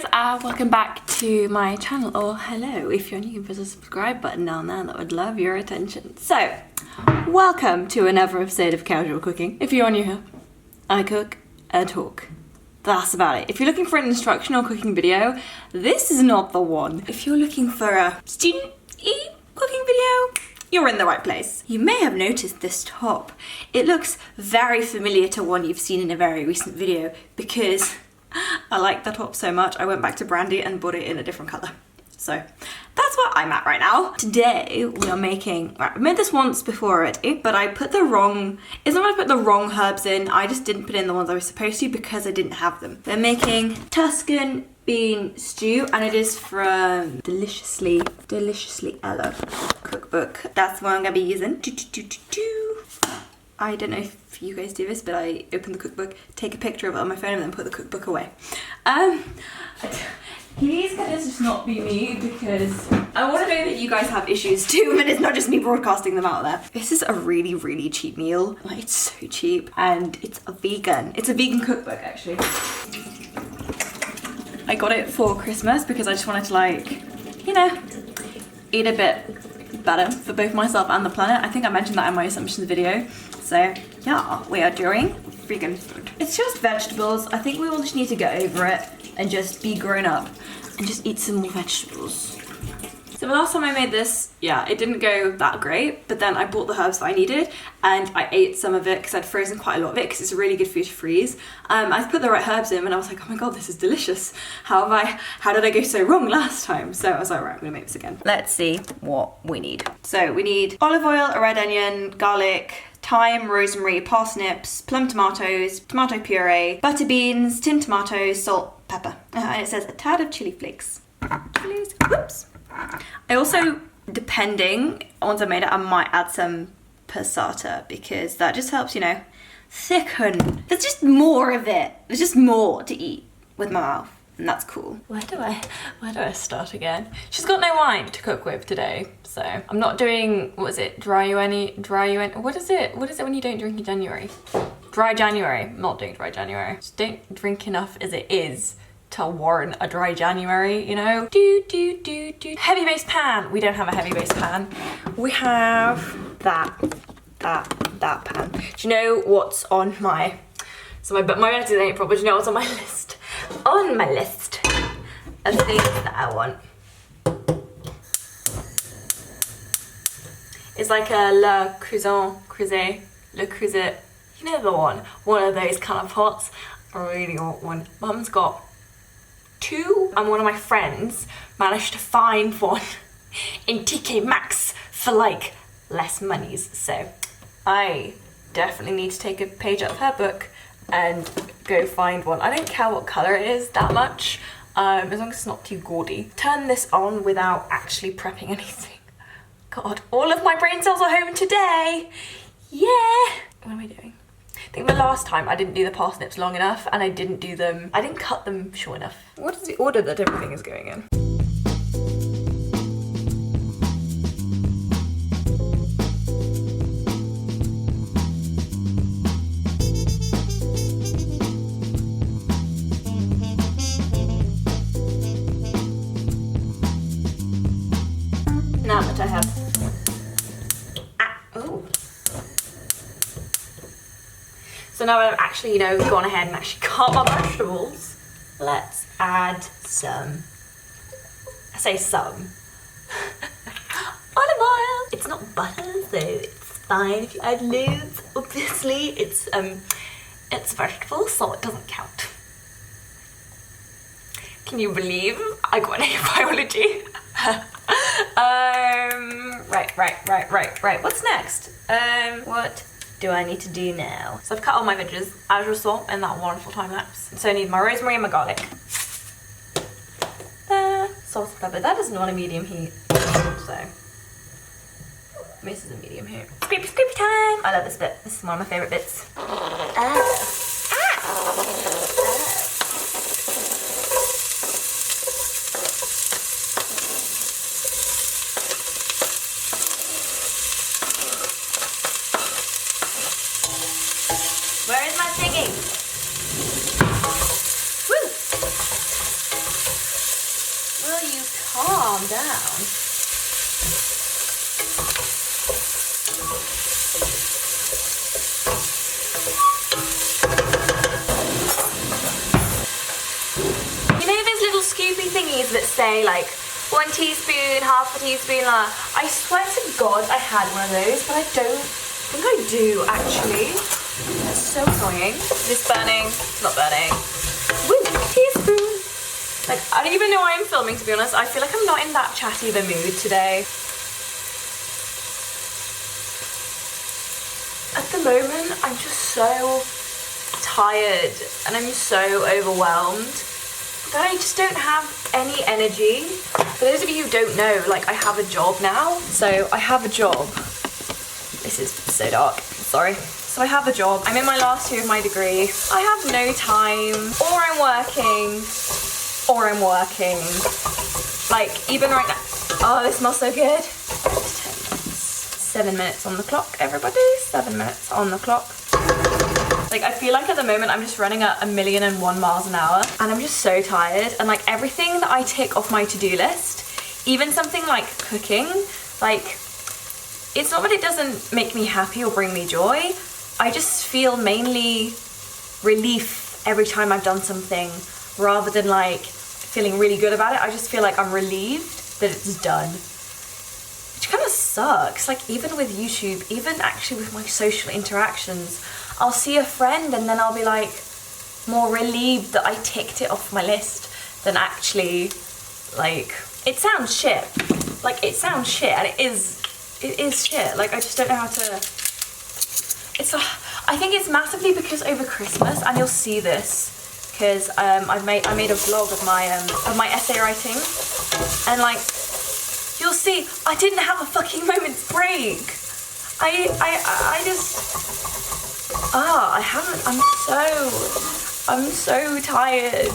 guys, welcome back to my channel, or hello if you're new, you can press the subscribe button down there, that would love your attention. So, welcome to another episode of Casual Cooking. If you're new here, I cook and talk. That's about it. If you're looking for an instructional cooking video, this is not the one. If you're looking for a student-y cooking video, you're in the right place. You may have noticed this top. It looks very familiar to one you've seen in a very recent video because I like the top so much, I went back to Brandy and bought it in a different colour. So that's where I'm at right now. Today we are making, right, I've made this once before already, but I put the wrong, it's not that I put the wrong herbs in, I just didn't put in the ones I was supposed to because I didn't have them. We're making Tuscan bean stew and it is from Deliciously Ella cookbook. That's what I'm gonna be using. I don't know if you guys do this, but I open the cookbook, take a picture of it on my phone and then put the cookbook away. Please can this just not be me because I want to know that you guys have issues too and it's not just me broadcasting them out there. This is a really, really cheap meal. Like, it's so cheap and it's a vegan. It's a vegan cookbook actually. I got it for Christmas because I just wanted to, like, you know, eat a bit better for both myself and the planet. I think I mentioned that in my assumptions video. So yeah, we are doing vegan food. It's just vegetables. I think we all just need to get over it and just be grown up and just eat some more vegetables. So the last time I made this, yeah, it didn't go that great, but then I bought the herbs that I needed and I ate some of it because I'd frozen quite a lot of it because it's really good food to freeze. I put the right herbs in and I was like, oh my god, this is delicious. How did I go so wrong last time? So I was like, right, I'm gonna make this again. Let's see what we need. So we need olive oil, a red onion, garlic, thyme, rosemary, parsnips, plum tomatoes, tomato puree, butter beans, tinned tomatoes, salt, pepper. And it says a tad of chili flakes. Chilies. Whoops. I also, depending, once I've made it, I might add some passata because that just helps, you know, thicken. There's just more of it. There's just more to eat with my mouth. And that's cool. Where do I start again? She's got no wine to cook with today, so I'm not doing, what is it, dry UNI, what is it when you don't drink in January? Dry January. I'm not doing dry January. Just don't drink enough as it is to warrant a dry January, you know? Heavy base pan. We don't have a heavy base pan. We have that pan. Do you know what's on my, so my letters ain't proper, do you know what's on my list? On my list of things that I want is like a le creuset, you know the one of those kind of pots. I really want one. Mum's got two and one of my friends managed to find one in TK Maxx for like less monies, so I definitely need to take a page out of her book and go find one. I don't care what colour it is that much, as long as it's not too gaudy. Turn this on without actually prepping anything. God, all of my brain cells are home today. Yeah. What am I doing? I think the last time I didn't do the parsnips long enough and I didn't cut them short enough. What is the order that everything is going in? Now that I have, so now I've actually, you know, gone ahead and actually cut my vegetables. Let's add some, I say some, olive oil. It's not butter, so it's fine if you add loads. Obviously, it's vegetables, so it doesn't count. Can you believe I got an A biology? Right. What's next? What do I need to do now? So I've cut all my veggies, as you saw in that wonderful time lapse. So I need my rosemary and my garlic. Salt and pepper. That doesn't want a medium heat, so this is a medium heat. Scrappy time! I love this bit. This is one of my favourite bits. Where is my singing? Woo! calm down. You know those little scoopy thingies that say like 1 teaspoon, half a teaspoon, like, I swear to God I had one of those, but I don't think I do actually. That's so annoying. Is this burning? It's not burning. Woo, teaspoon. Like, I don't even know why I'm filming, to be honest. I feel like I'm not in that chatty of a mood today. At the moment, I'm just so tired and I'm so overwhelmed that I just don't have any energy. For those of you who don't know, like, I have a job now. So I have a job. This is so dark, sorry. So I have a job. I'm in my last year of my degree. I have no time, or I'm working. Like, even right now. Oh, this smells so good. 7 minutes on the clock, everybody. 7 minutes on the clock. Like, I feel like at the moment I'm just running at 1,000,001 miles an hour and I'm just so tired. And like, everything that I tick off my to-do list, even something like cooking, like, it's not that it doesn't make me happy or bring me joy. I just feel mainly relief every time I've done something, rather than like feeling really good about it. I just feel like I'm relieved that it's done, which kind of sucks. Like, even with YouTube, even actually with my social interactions, I'll see a friend and then I'll be like more relieved that I ticked it off my list than actually, like, it sounds shit. Like, it sounds shit, and it is shit. Like, I just don't know how to. I think it's massively because over Christmas, and you'll see this because I made a vlog of my essay writing, and like, you'll see I didn't have a fucking moment's break. I haven't. I'm so tired.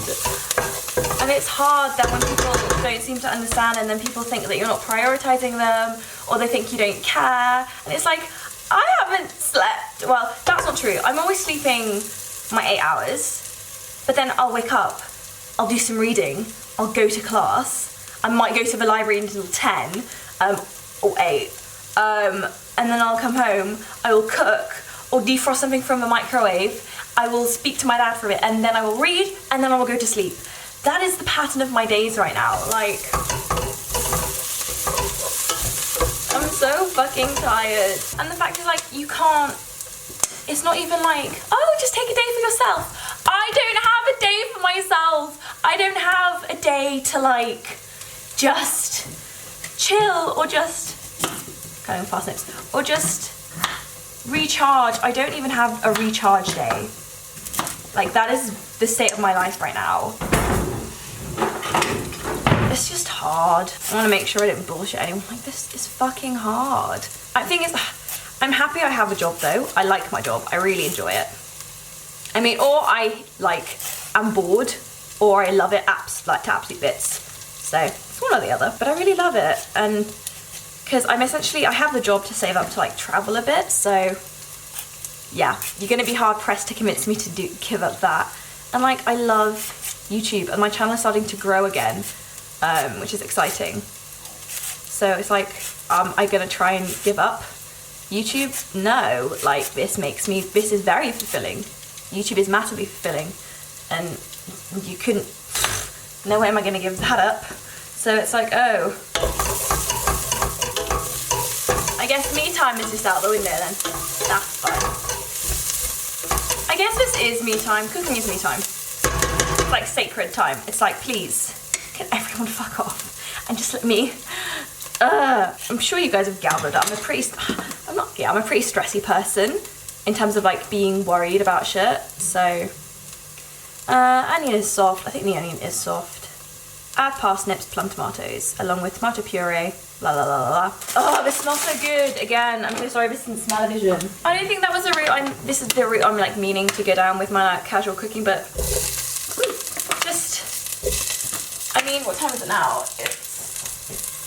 And it's hard that when people don't seem to understand, and then people think that you're not prioritizing them, or they think you don't care. And it's like, I haven't slept. Well, that's not true. I'm always sleeping my 8 hours, but then I'll wake up, I'll do some reading, I'll go to class, I might go to the library until 10 or 8, and then I'll come home, I will cook or defrost something from the microwave, I will speak to my dad for a bit, and then I will read, and then I will go to sleep. That is the pattern of my days right now. Like, I'm so fucking tired. And the fact is, like, you can't, it's not even like, oh, just take a day for yourself. I don't have a day for myself. I don't have a day to, like, just chill or just, cutting parsnips, or just recharge. I don't even have a recharge day. Like, that is the state of my life right now. It's just hard. I want to make sure I don't bullshit anyone. Like, this is fucking hard. I think I'm happy I have a job though. I like my job. I really enjoy it. I mean, or I like am bored, or I love it to absolute bits. So it's one or the other, but I really love it. And because I have the job to save up to like travel a bit. So yeah, you're going to be hard pressed to convince me to give up that. And like, I love YouTube, and my channel is starting to grow again, which is exciting. So it's like, am I gonna try and give up YouTube? No, like, this is very fulfilling. YouTube is massively fulfilling, and you couldn't, no way am I gonna give that up. So it's like, oh, I guess me time is just out the window then. That's fine. I guess this is me time. Cooking is me time. It's like sacred time. It's like, please, can everyone fuck off and just let me. I'm sure you guys have gathered I'm a pretty stressy person in terms of like being worried about shit. So onion is soft. I think the onion is soft. Add parsnips, plum tomatoes, along with tomato puree. La la la la la. Oh, this smells so good. Again, I'm so sorry this isn't smell-o-vision. I don't think that was the route this is the route I'm like meaning to go down with my like casual cooking, but just, I mean, what time is it now?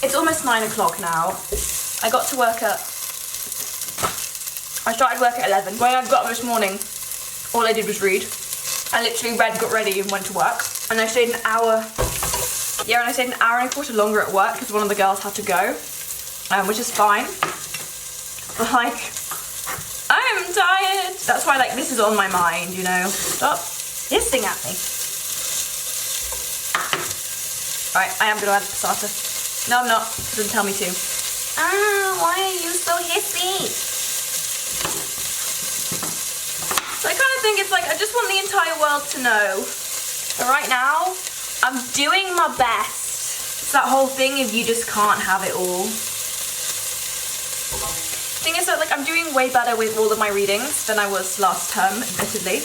It's almost 9 o'clock now. I started work at 11. When I got up this morning, all I did was read. I literally read, got ready, and went to work. And I stayed an hour Yeah, and I stayed an hour and a quarter longer at work because one of the girls had to go, which is fine. But like, I'm tired. That's why like this is on my mind, you know. Stop hissing at me. Alright, I am gonna add passata. No, I'm not. It doesn't tell me to. Ah, why are you so hissy? So I kind of think it's like, I just want the entire world to know. But right now, I'm doing my best. It's that whole thing of you just can't have it all. The thing is that like I'm doing way better with all of my readings than I was last term, admittedly.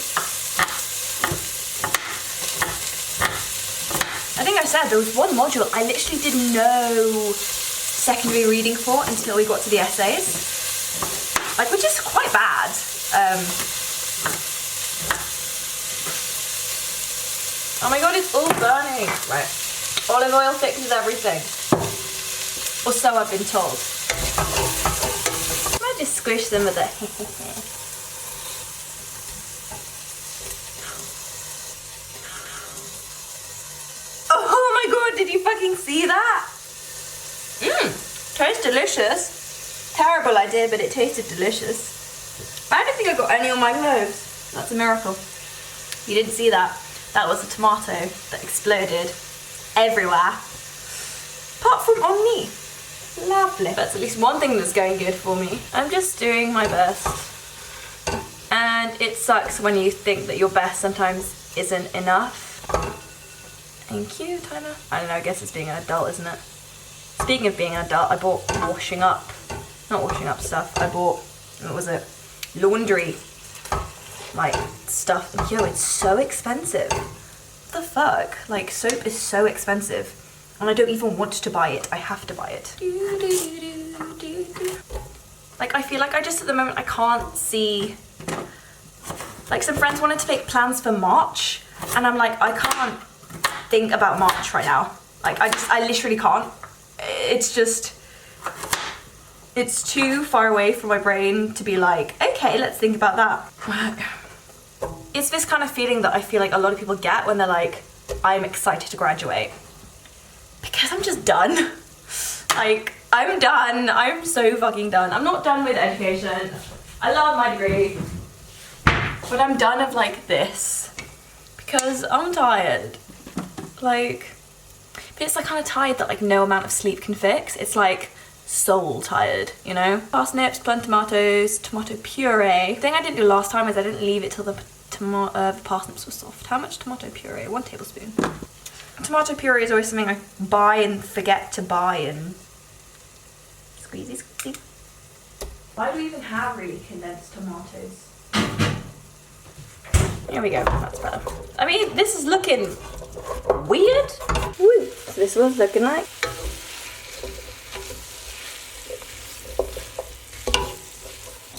I think I said there was one module I literally did no secondary reading for until we got to the essays. Like, which is quite bad. Oh my god, it's all burning. Right. Olive oil fixes everything. Or so I've been told. I might just squish them with a Oh my god, did you fucking see that? Tastes delicious. Terrible idea, but it tasted delicious. I don't think I got any on my clothes. That's a miracle. You didn't see that. That was a tomato that exploded everywhere. Apart from on me. Lovely. That's at least one thing that's going good for me. I'm just doing my best. And it sucks when you think that your best sometimes isn't enough. Thank you, Tyler. I don't know, I guess it's being an adult, isn't it? Speaking of being an adult, I bought washing up. Not washing up stuff. I bought, what was it? Laundry. Like, stuff. Yo, it's so expensive. What the fuck? Like, soap is so expensive. And I don't even want to buy it. I have to buy it. Like, I feel like I just, at the moment, I can't see... Like, some friends wanted to make plans for March. And I'm like, I can't think about March right now. Like, I literally can't. It's just... It's too far away from my brain to be like, okay, let's think about that. It's this kind of feeling that I feel like a lot of people get when they're like, I'm excited to graduate. Because I'm just done. Like, I'm done. I'm so fucking done. I'm not done with education. I love my degree. But I'm done of like this. Because I'm tired. Like, but it's like kind of tired that like no amount of sleep can fix. It's like soul tired, you know? Parsnips, plant tomatoes, tomato puree. The thing I didn't do last time is I didn't leave it till the parsnips were soft. How much tomato puree? 1 tablespoon. Tomato puree is always something I buy and forget to buy and squeezy squeezy. Why do we even have really condensed tomatoes? Here we go, that's better. I mean, this is looking weird. Woo. So this was looking like.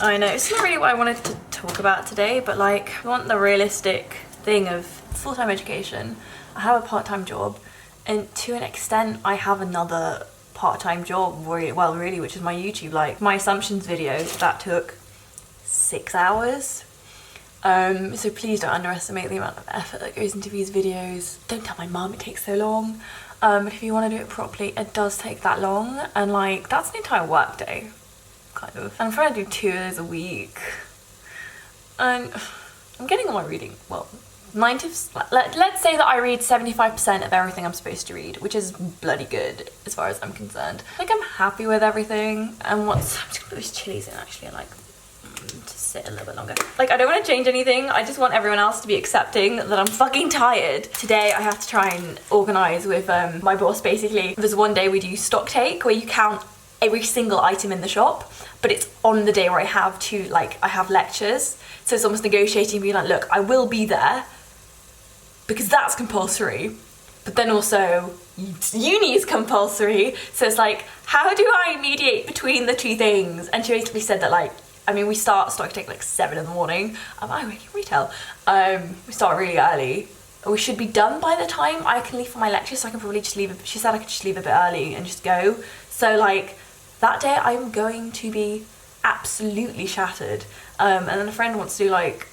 I know, it's not really what I wanted to talk about today, but like, I want the realistic thing of full-time education. I have a part-time job, and to an extent, I have another part-time job, really, which is my YouTube. Like, my assumptions video, that took 6 hours. So please don't underestimate the amount of effort that goes into these videos. Don't tell my mum it takes so long. But if you want to do it properly, it does take that long, and like, that's an entire work day. Kind of. And I'm trying to do 2 days a week. And I'm getting all my reading, well, let's say that I read 75% of everything I'm supposed to read, which is bloody good as far as I'm concerned. Like, I'm happy with everything. And I'm just gonna put these chilies in actually and like, to sit a little bit longer. Like, I don't want to change anything. I just want everyone else to be accepting that I'm fucking tired. Today I have to try and organise with my boss basically. There's one day we do stock take where you count every single item in the shop, but it's on the day where I have lectures. So it's almost negotiating, being like, look, I will be there because that's compulsory, but then also uni is compulsory. So it's like, how do I mediate between the two things? And she basically said that, like, I mean, we start stock take like 7 in the morning. I work in retail. We start really early. We should be done by the time I can leave for my lecture, so I can probably just leave. She said I could just leave a bit early and just go. So like, that day I'm going to be absolutely shattered. And then a friend wants to do like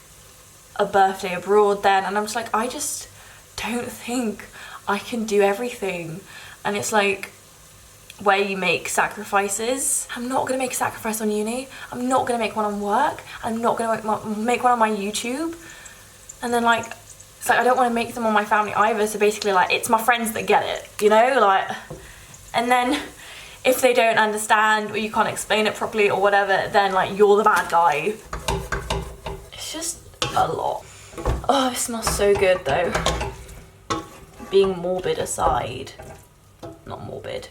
a birthday abroad then, and I'm just like, I just don't think I can do everything. And it's like where you make sacrifices. I'm not gonna make a sacrifice on uni. I'm not gonna make one on work. I'm not gonna make one on my YouTube. And then like, it's like I don't want to make them on my family either. So basically like it's my friends that get it, you know, like, and then if they don't understand or you can't explain it properly or whatever, then like you're the bad guy. It's just a lot. Oh, it smells so good though. Being morbid aside, not morbid,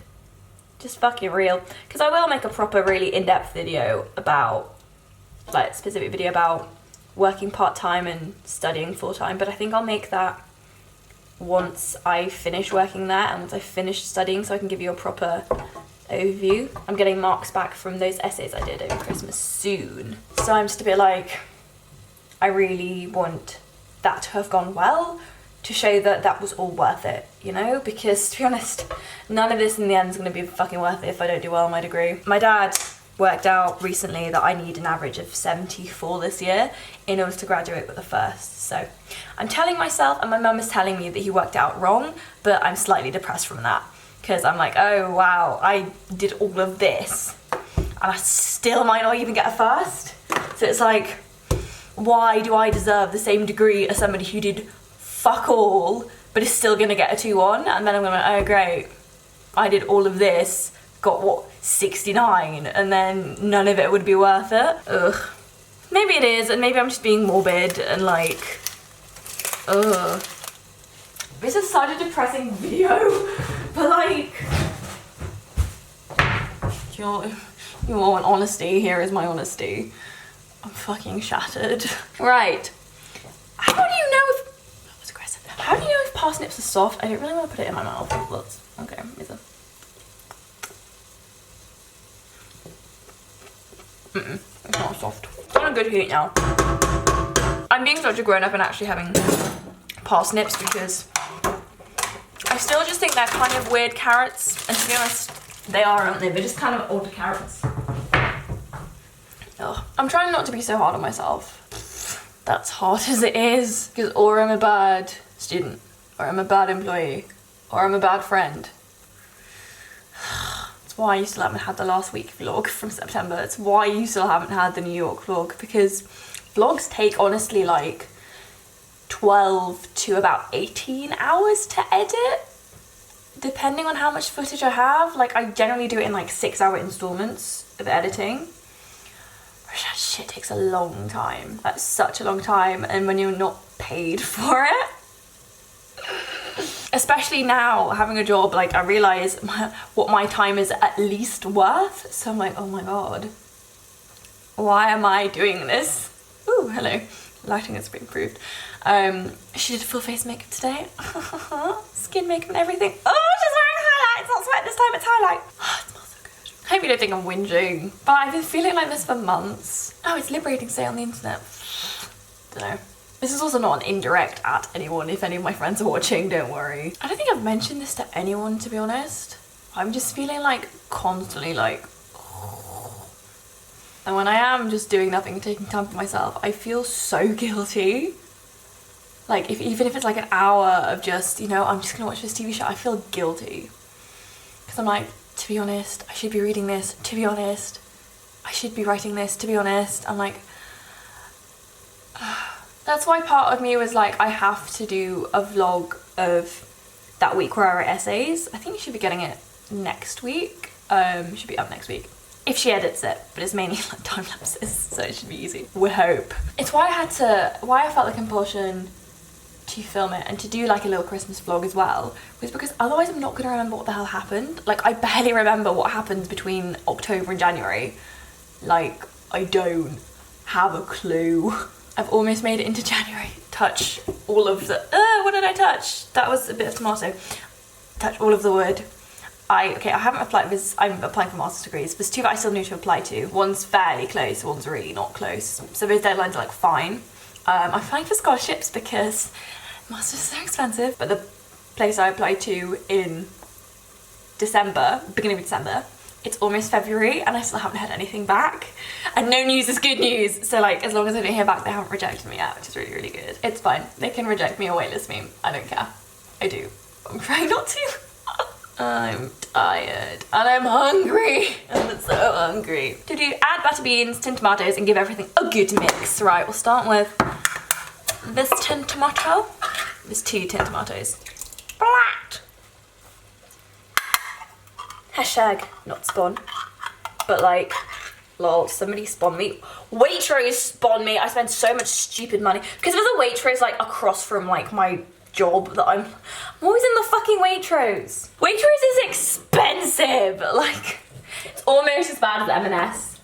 just fucking real. Because I will make a proper really in-depth video about, like specific video about working part-time and studying full-time, but I think I'll make that once I finish working there and once I finish studying, so I can give you a proper overview. I'm getting marks back from those essays I did over Christmas soon, so I'm just a bit like, I really want that to have gone well to show that that was all worth it, you know, because to be honest, none of this in the end is going to be fucking worth it if I don't do well on my degree. My dad worked out recently that I need an average of 74 this year in order to graduate with a first. So I'm telling myself, and my mum is telling me that he worked out wrong, but I'm slightly depressed from that because I'm like, oh wow, I did all of this and I still might not even get a first. So it's like, why do I deserve the same degree as somebody who did fuck all but is still gonna get a 2-1? And then I'm gonna, oh great, I did all of this, got what, 69, and then none of it would be worth it. Ugh. Maybe it is, and maybe I'm just being morbid and like, ugh. This is such a depressing video, but like, you want honesty? Here is my honesty. I'm fucking shattered. Right. How do you know if, that was aggressive. How do you know if parsnips are soft? I don't really want to put it in my mouth. Let's, okay, it's not soft. It's on a good heat now. I'm being such a grown-up and actually having parsnips because I still just think they're kind of weird carrots, and to be honest, they are, aren't they? They're just kind of older carrots. Ugh. I'm trying not to be so hard on myself. That's hard as it is, because or I'm a bad student, or I'm a bad employee, or I'm a bad friend. It's why you still haven't had the last week vlog from September. It's why you still haven't had the New York vlog, because vlogs take honestly like 12 to about 18 hours to edit, depending on how much footage I have. Like I generally do it in like 6-hour installments of editing. That shit takes a long time. That's such a long time, and when you're not paid for it. Especially now, having a job, like I realise what my time is at least worth. So I'm like, oh my god, why am I doing this? Ooh, hello. Lighting has been improved. She did full face makeup today. Skin makeup and everything. Oh, she's wearing highlight. It's not sweat this time, it's highlight. Oh, it smells so good. I hope you don't think I'm whinging, but I've been feeling like this for months. Oh, it's Liberating Day on the internet. Dunno. This is also not an indirect at anyone. If any of my friends are watching, don't worry. I don't think I've mentioned this to anyone, to be honest. I'm just feeling like constantly like, and when I am just doing nothing, taking time for myself, I feel so guilty. Like even if it's like an hour of just, you know, I'm just gonna watch this TV show, I feel guilty. Because I'm like, to be honest, I should be reading this, to be honest. I should be writing this, to be honest. I'm like, that's why part of me was like, I have to do a vlog of that week where I write essays. I think you should be getting it next week. Should be up next week. If she edits it, but it's mainly like time lapses, so it should be easy. We hope. It's why I felt the compulsion to film it and to do like a little Christmas vlog as well, was because otherwise I'm not gonna remember what the hell happened. Like I barely remember what happened between October and January. Like I don't have a clue. I've almost made it into January. Touch all of the, what did I touch? That was a bit of tomato. Touch all of the wood. I haven't applied, I'm applying for master's degrees. There's 2 that I still need to apply to. One's fairly close, one's really not close. So those deadlines are like fine. I'm applying for scholarships because master's is so expensive. But the place I applied to in December, beginning of December, it's almost February and I still haven't heard anything back. And no news is good news. So like, as long as I don't hear back, they haven't rejected me yet, which is really, really good. It's fine. They can reject me or waitlist me. I don't care. I do. I'm trying not to. I'm tired and I'm hungry. I'm so hungry. Add butter beans, tin tomatoes and give everything a good mix. Right, we'll start with this tin tomato. There's 2 tin tomatoes. Blat. Hashtag not spawn. But like, lol, somebody spawned me. Waitrose spawned me. I spend so much stupid money. Because there's a Waitrose like across from like my job that I'm always in the fucking Waitrose. Waitrose is expensive. Like, it's almost as bad as M&S.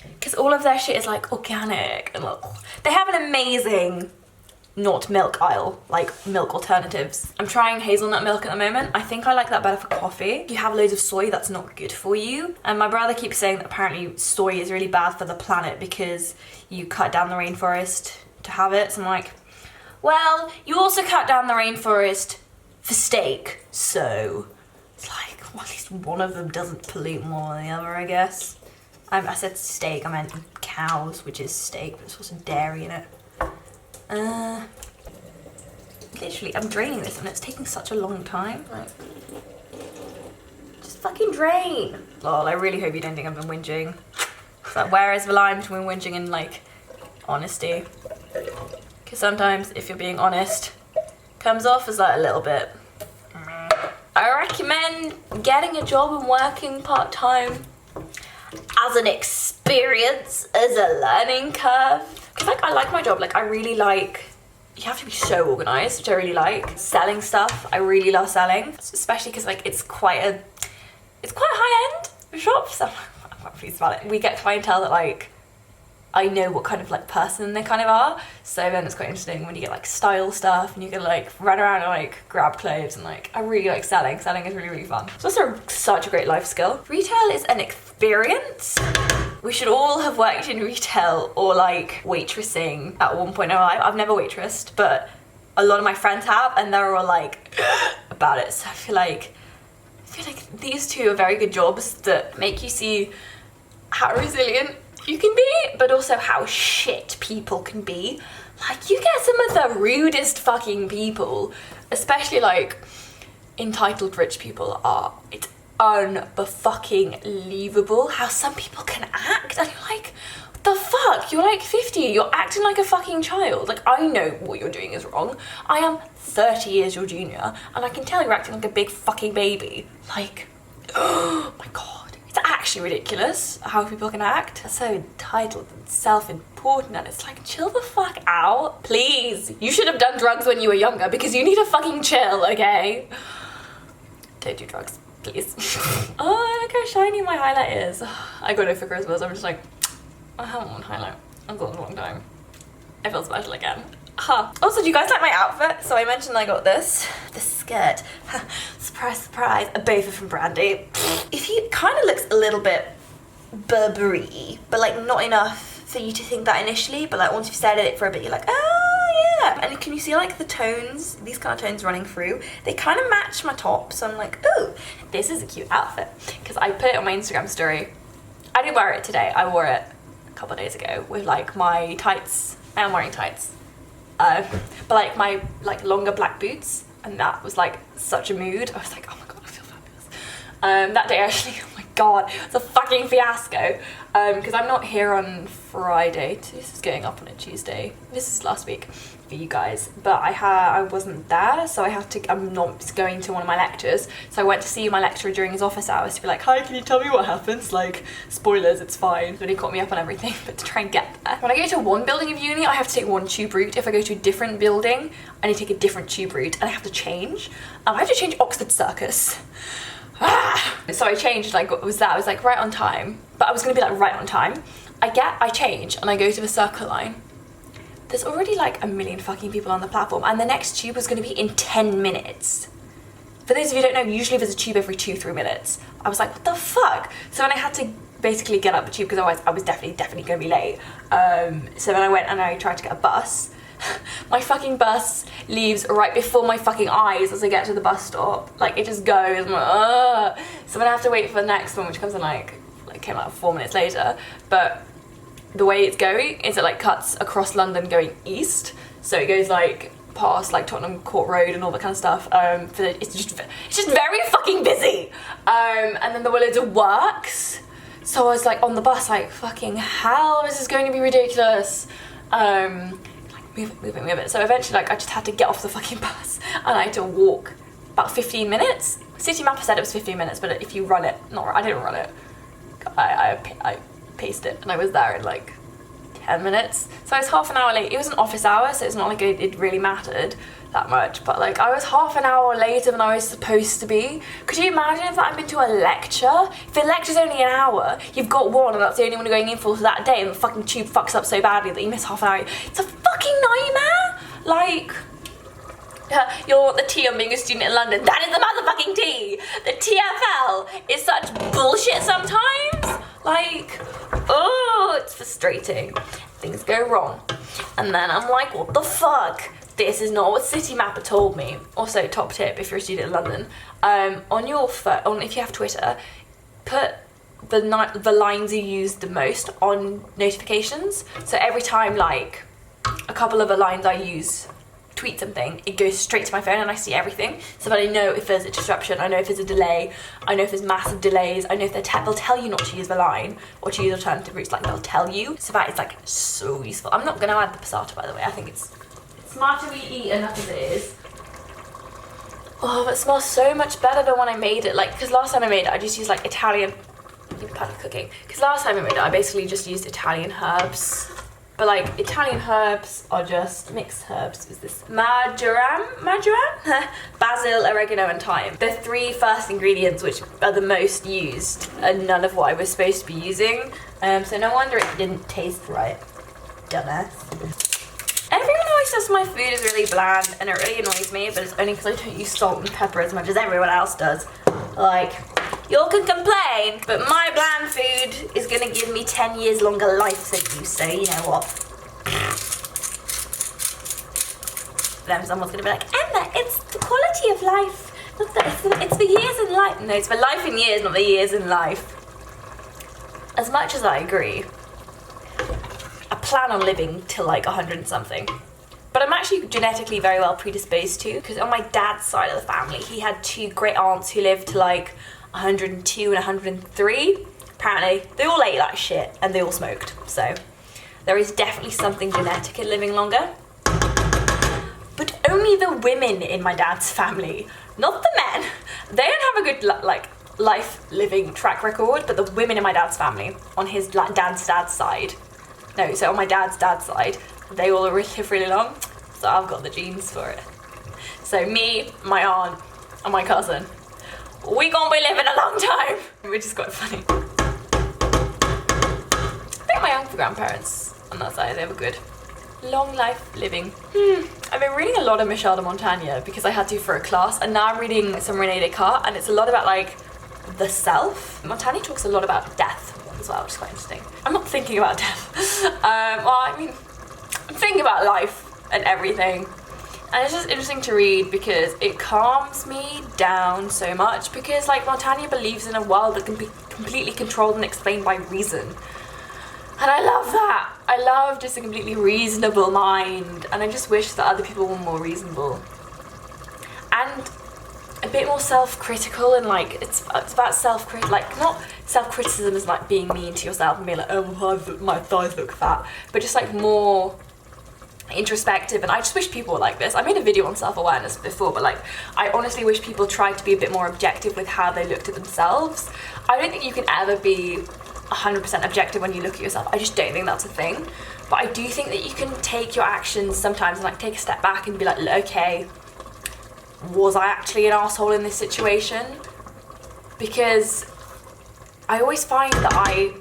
Because all of their shit is like organic and look. They have an amazing not milk aisle, like milk alternatives. I'm trying hazelnut milk at the moment. I think I like that better for coffee. If you have loads of soy, that's not good for you. And my brother keeps saying that apparently soy is really bad for the planet because you cut down the rainforest to have it. So I'm like, well, you also cut down the rainforest for steak. So it's like, well, at least one of them doesn't pollute more than the other, I guess. I said steak, I meant cows, which is steak, but there's also dairy in it. Literally, I'm draining this and it's taking such a long time. Like, just fucking drain. Lol, I really hope you don't think I've been whinging. It's like, where is the line between whinging and like honesty? Because sometimes if you're being honest, comes off as like a little bit. I recommend getting a job and working part-time as an experience, as a learning curve. Because like I like my job, like I really like, you have to be so organised, which I really like. Selling stuff, I really love selling. Especially because like it's quite a high-end shop, so I'm quite pleased about it. We get clientele that like, I know what kind of like person they kind of are. So then it's quite interesting when you get like style stuff and you can like run around and like grab clothes and like, I really like selling. Selling is really, really fun. It's also such a great life skill. Retail is an experience. We should all have worked in retail or like waitressing at one point in our life. I've never waitressed, but a lot of my friends have and they're all like about it. So I feel like these two are very good jobs that make you see how resilient you can be, but also how shit people can be. Like, you get some of the rudest fucking people, especially like entitled rich people are. It's unfucking-lievable how some people can act, and you're like, what the fuck? You're like 50, you're acting like a fucking child. Like, I know what you're doing is wrong. I am 30 years your junior, and I can tell you're acting like a big fucking baby. Like, oh my god. It's actually ridiculous how people can act. They're so entitled and self-important, and it's like, chill the fuck out, please. You should have done drugs when you were younger because you need to fucking chill, okay? Don't do drugs, please. Oh, look how shiny my highlight is. I got it for Christmas. I'm just like, I haven't worn highlight. I've got it a long time. I feel special again. Also, do you guys like my outfit? So I mentioned I got this skirt. Surprise, surprise. Both are from Brandy. It kind of looks a little bit Burberry, but like not enough for you to think that initially. But like once you've said it for a bit, you're like, oh yeah. And can you see like the tones, these kind of tones running through? They kind of match my top. So I'm like, ooh, this is a cute outfit. Because I put it on my Instagram story. I didn't wear it today. I wore it a couple of days ago with like my tights. I am wearing tights. But like my like longer black boots, and that was like such a mood. I was like, oh my god, I feel fabulous. That day actually, oh my god, it's a fucking fiasco. Because I'm not here on Friday. This is going up on a Tuesday. This is last week for you guys, but I wasn't there, so I'm not going to one of my lectures. So I went to see my lecturer during his office hours to be like, hi, can you tell me what happens? Like, spoilers, it's fine. But he caught me up on everything, but to try and get there. When I go to one building of uni, I have to take one tube route. If I go to a different building, I need to take a different tube route, and I have to change. I have to change Oxford Circus. So I changed, like, what was that? I was like right on time, but I was gonna be like right on time. I change and I go to the Circle line. There's already like a million fucking people on the platform, and the next tube was gonna be in 10 minutes. For those of you who don't know, usually there's a tube every 2-3 minutes. I was like, what the fuck? So then I had to basically get up the tube because otherwise I was definitely gonna be late. So then I went and I tried to get a bus. My fucking bus leaves right before my fucking eyes as I get to the bus stop. Like, it just goes. I'm like, ugh. So then I have to wait for the next one, which comes in like came out 4 minutes later. But the way it's going is it like cuts across London going east. So it goes like past like Tottenham Court Road and all that kind of stuff. It's just very fucking busy. And then there were loads of works. So I was like on the bus like, fucking hell, this is going to be ridiculous. Like move it. So eventually like I just had to get off the fucking bus and I had to walk about 15 minutes. City Mapper said it was 15 minutes, but if you run it, I didn't run it. I paced it and I was there in like 10 minutes. So I was half an hour late. It was an office hour, so it's not like it really mattered that much, but like I was half an hour later than I was supposed to be. Could you imagine if I'd been to a lecture? If the lecture's only an hour, you've got one and that's the only one you're going in for that day, and the fucking tube fucks up so badly that you miss half an hour. It's a fucking nightmare. Like, you'll want the tea on being a student in London. That is the motherfucking tea. The TFL is such bullshit sometimes. Like, oh, it's frustrating. Things go wrong. And then I'm like, what the fuck? This is not what City Mapper told me. Also, top tip if you're a student in London, on your phone, if you have Twitter, put the lines you use the most on notifications. So every time like a couple of the lines I use tweet something, it goes straight to my phone and I see everything, so that I know if there's a disruption, I know if there's a delay, I know if there's massive delays, I know if they'll tell you not to use the line or to use alternative routes, like they'll tell you. So that is like so useful. I'm not going to add the passata, by the way. I think it's smarter we eat enough as it is. Oh, it smells so much better than when I made it. Like, because last time I made it, I just used like Italian, perfect cooking. Because last time I made it, I basically just used Italian herbs. But like, Italian herbs are just mixed herbs. Is this marjoram? Basil, oregano, and thyme. The three first ingredients which are the most used, and none of what I was supposed to be using. So no wonder it didn't taste right. Dumbass. Everyone always says my food is really bland, and it really annoys me, but it's only because I don't use salt and pepper as much as everyone else does. Like, y'all can complain, but my bland food is gonna give me 10 years longer life than you, so you know what. Then someone's gonna be like, Emma, it's the quality of life. It's the years in life. No, it's the life in years, not the years in life. As much as I agree, I plan on living till like 100 and something. But I'm actually genetically very well predisposed to, because on my dad's side of the family, he had two great aunts who lived to like 102 and 103. Apparently, they all ate like shit and they all smoked. So there is definitely something genetic in living longer. But only the women in my dad's family, not the men. They don't have a good life living track record, but the women in my dad's family, on his dad's side, no, so on my dad's side, they all live really long, so I've got the genes for it. So me, my aunt, and my cousin, we gonna be living a long time, which is quite funny. I think my uncle grandparents on that side, they have a good long life living. I've been reading a lot of Michel de Montaigne because I had to for a class, and now I'm reading some René Descartes, and it's a lot about like the self. Montaigne talks a lot about death as well, which is quite interesting. I'm not thinking about death. Well, I mean, I'm thinking about life and everything. And it's just interesting to read because it calms me down so much, because like Montaigne believes in a world that can be completely controlled and explained by reason. And I love that. I love just a completely reasonable mind, and I just wish that other people were more reasonable. And a bit more self-critical, and like it's about like not self-criticism as like being mean to yourself and being like, oh, my thighs look fat, but just like more introspective. And I just wish people were like this. I made a video on self-awareness before, but like I honestly wish people tried to be a bit more objective with how they looked at themselves. I don't think you can ever be 100% objective when you look at yourself. I just don't think that's a thing. But I do think that you can take your actions sometimes and like take a step back and be like, okay, was I actually an asshole in this situation? Because I always find that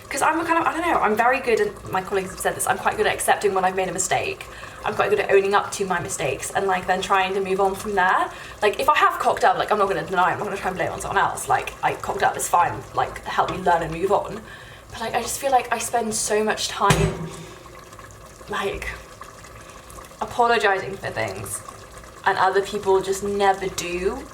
because I'm kind of, I don't know, I'm very good, and my colleagues have said this, I'm quite good at accepting when I've made a mistake. I'm quite good at owning up to my mistakes and like then trying to move on from there. Like if I have cocked up, like I'm not going to deny, I'm not going to try and blame it on someone else. Like I cocked up, it's fine, like help me learn and move on. But like I just feel like I spend so much time like apologizing for things, and other people just never do.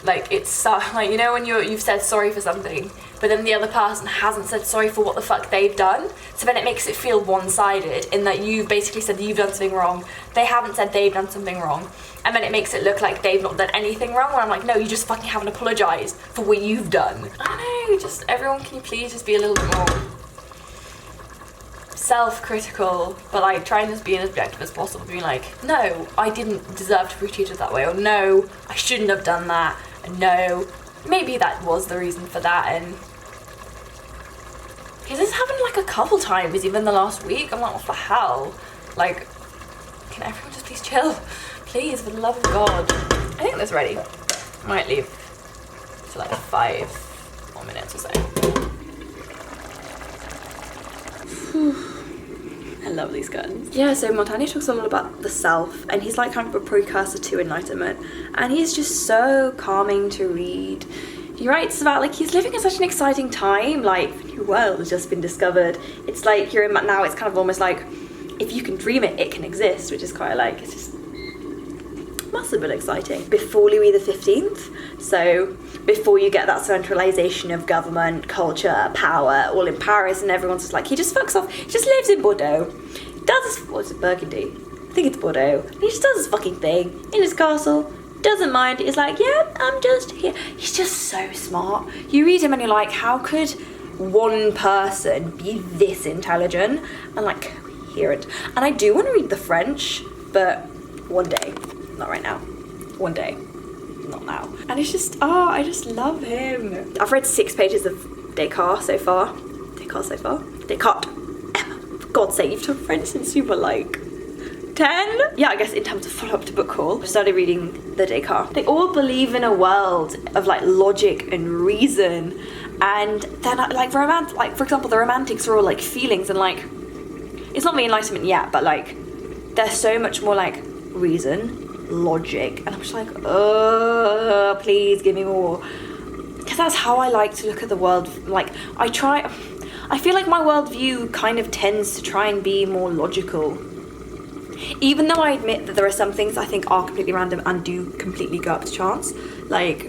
Like, it's so, like, you know when you've said sorry for something, but then the other person hasn't said sorry for what the fuck they've done, so then it makes it feel one-sided in that you've basically said that you've done something wrong, they haven't said they've done something wrong, and then it makes it look like they've not done anything wrong, when I'm like, no, you just fucking haven't apologised for what you've done. I don't know, just everyone, can you please just be a little bit more self-critical, but like trying to be as objective as possible, being like, no, I didn't deserve to be treated that way, or no, I shouldn't have done that, and no, maybe that was the reason for that, and because this happened like a couple times even the last week. I'm like, what the hell? Like, can everyone just please chill? Please, for the love of God. I think that's ready. Might leave for like 5 more minutes or so. I love these guns. Yeah, so Montaigne talks a lot about the self, and he's like kind of a precursor to enlightenment, and he's just so calming to read. He writes about like he's living in such an exciting time, like the new world has just been discovered. It's like you're in now, it's kind of almost like if you can dream it, it can exist, which is quite like, it's just must have been exciting. Before Louis XV, so before you get that centralization of government, culture, power, all in Paris, and everyone's just like, he just fucks off, he just lives in Bordeaux, does his, what's it, Burgundy? I think it's Bordeaux. He just does his fucking thing in his castle, doesn't mind, he's like, yeah, I'm just here. He's just so smart. You read him and you're like, how could one person be this intelligent and like coherent? And I do want to read the French, but one day. Not right now. One day. Not now. And it's just, oh, I just love him. I've read 6 pages of Descartes so far. Descartes. Emma, for God's sake, you've taught French since you were like 10? Yeah, I guess in terms of follow-up to book haul, I started reading the Descartes. They all believe in a world of like logic and reason. And then like romance, like for example, the romantics are all like feelings and like, it's not the Enlightenment yet, but like, they're so much more like reason, logic, and I'm just like, oh, please give me more, because that's how I like to look at the world. Like I feel like my worldview kind of tends to try and be more logical, even though I admit that there are some things I think are completely random and do completely go up to chance. Like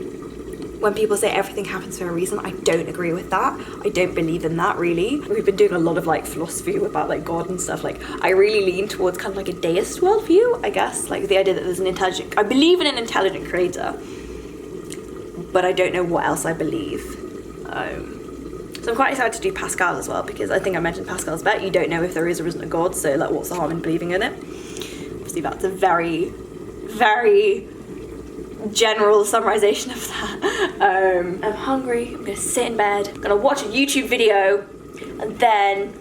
when people say everything happens for a reason, I don't agree with that. I don't believe in that, really. We've been doing a lot of like philosophy about like God and stuff. Like I really lean towards kind of like a deist worldview, I guess. Like the idea that there's an intelligent, I believe in an intelligent creator, but I don't know what else I believe. So I'm quite excited to do Pascal as well, because I think I mentioned Pascal's bet. You don't know if there is or isn't a God, so like what's the harm in believing in it? Obviously that's a very, very general summarization of that. I'm hungry, I'm gonna sit in bed, I'm gonna watch a YouTube video, and then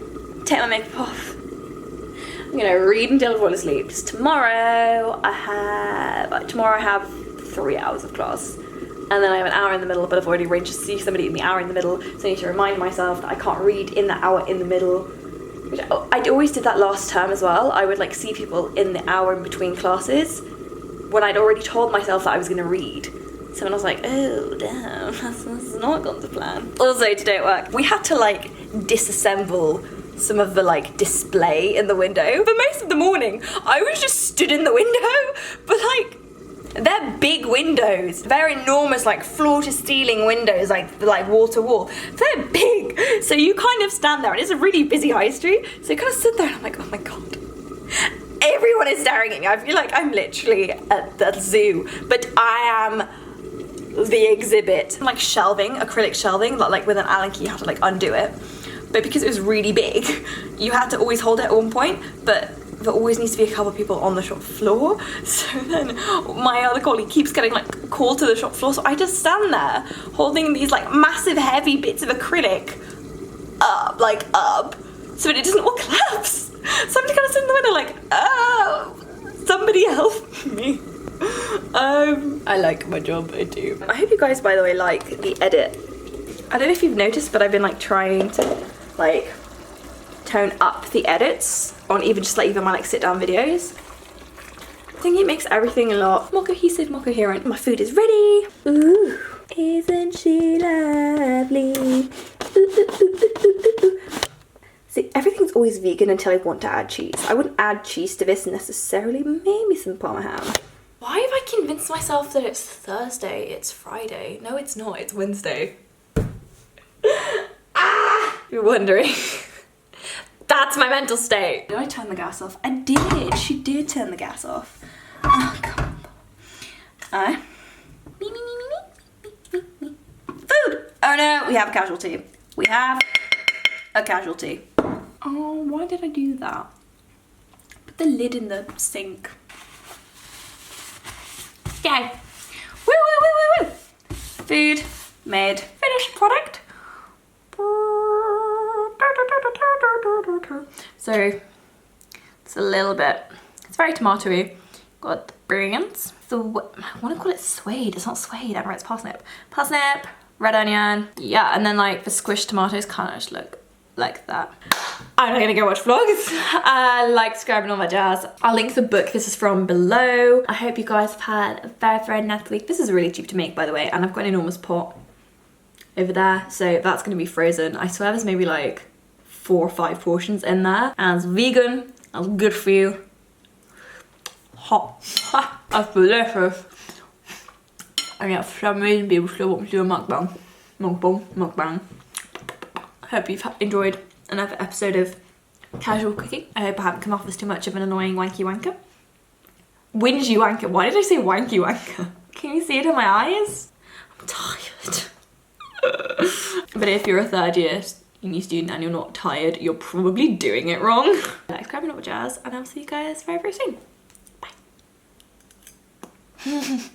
take my makeup off. I'm gonna read until I fall asleep. Tomorrow I have 3 hours of class, and then I have an hour in the middle, but I've already arranged to see somebody in the hour in the middle, so I need to remind myself that I can't read in the hour in the middle. Which I always did that last term as well. I would like see people in the hour in between classes when I'd already told myself that I was going to read. So when I was like, oh damn, that's not gone to plan. Also today at work, we had to like disassemble some of the like display in the window. For most of the morning, I was just stood in the window, but like, they're big windows. They're enormous, like floor to ceiling windows, like wall to wall. They're big. So you kind of stand there, and it's a really busy high street. So you kind of sit there and I'm like, oh my God. Everyone is staring at me. I feel like I'm literally at the zoo, but I am the exhibit. Like shelving, acrylic shelving, like with an Allen key, you have to like undo it. But because it was really big, you had to always hold it at one point, but there always needs to be a couple of people on the shop floor. So then my other colleague keeps getting like called to the shop floor, so I just stand there holding these like massive heavy bits of acrylic up, so it doesn't all collapse. So I'm just kind of sitting in the window like, oh, somebody help me. I like my job, I do. I hope you guys, by the way, like the edit. I don't know if you've noticed, but I've been like trying to like tone up the edits on even my like sit down videos. I think it makes everything a lot more cohesive, more coherent. My food is ready. Ooh, isn't she lovely? Ooh, ooh, ooh, ooh, ooh, ooh. See, everything's always vegan until I want to add cheese. I wouldn't add cheese to this necessarily, maybe some Parma ham. Why have I convinced myself that it's Thursday? It's Friday. No, it's not. It's Wednesday. Ah! You're wondering. That's my mental state. Did I turn the gas off? I did. She did turn the gas off. Oh, come on. Food! Oh no, we have a casualty. We have a casualty. Oh, why did I do that? Put the lid in the sink. Yay. Woo, woo, woo, woo, woo. Food made. Finished product. So, it's a little bit, it's very tomatoey. Got the brains. I want to call it suede. It's not suede, I know it's parsnip. Parsnip, red onion. Yeah, and then like the squished tomatoes kind of just look like that. I'm not gonna go watch vlogs. Like, subscribe and all that jazz. I'll link the book this is from below. I hope you guys have had a very, very nice week. This is really cheap to make, by the way, and I've got an enormous pot over there, so that's gonna be frozen. I swear there's maybe like 4 or 5 portions in there, and it's vegan, that's good for you. Hot. That's delicious. And yeah, for some reason people still want me to do a mukbang. Mukbang. I hope you've enjoyed another episode of casual cooking. I hope I haven't come off as too much of an annoying wanky wanker. Whingy wanker. Why did I say wanky wanker? Can you see it in my eyes? I'm tired. But if you're a third year uni student and you're not tired, you're probably doing it wrong. Like, subscribe and all that jazz, and I'll see you guys very, very soon. Bye.